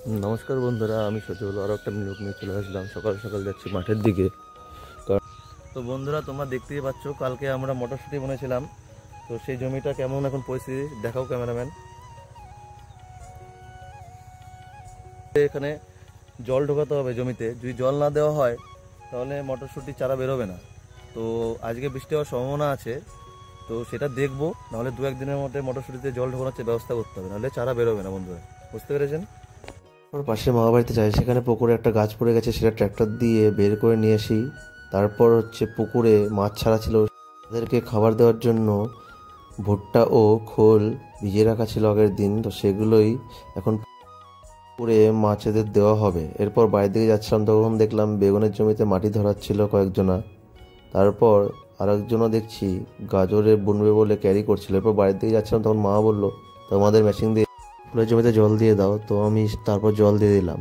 নমস্কার বন্ধুরা, আমি সচিবল আরও একটা লোক নিয়ে চলে আসলাম। সকাল সকাল যাচ্ছি মাঠের দিকে। তো বন্ধুরা, তোমরা দেখতেই পাচ্ছ, কালকে আমরা মটরশুঁটি বুনেছিলাম। তো সেই জমিটা কেমন এখন পরিস্থিতি দেখাও ক্যামেরাম্যান। এখানে জল ঢোকাতে হবে জমিতে। যদি জল না দেওয়া হয় তাহলে মটরশুঁটি চারা বেরোবে না। তো আজকে বৃষ্টি হওয়ার সম্ভাবনা আছে, তো সেটা দেখবো। নাহলে দু একদিনের মধ্যে মটরশুঁটিতে জল ঢোকানোর ব্যবস্থা করতে হবে, নাহলে চারা বেরোবে না বন্ধুরা। বুঝতে পেরেছেন? ওর পাশে মামা বাড়িতে যাই, সেখানে পুকুরে একটা গাছ পড়ে গেছে, সেটা ট্র্যাক্টর দিয়ে বের করে নিয়ে আসি। তারপর পুকুরে মাছ ছাড়া ছিল, তাদেরকে খাবার দেওয়ার জন্য ভুট্টা ও খোল ভিজিয়ে রাখা ছিল আগের দিন। তো সেগুলোই এখন পুকুরে মাছেদের দেওয়া হবে। এরপর বাড়ির দিকে যাচ্ছিলাম, তখন দেখলাম বেগুনের জমিতে মাটি ধরাচ্ছিল কয়েকজনা। তারপর আরেকজনও দেখছি গাজরে বুনবে বলে ক্যারি করছিল। এরপর বাড়ির দিকে যাচ্ছিলাম, তখন মা বললো তোমাদের মেশিন দিয়ে ফুলের জমিতে জল দিয়ে দাও। তো আমি তারপর জল দিয়ে দিলাম।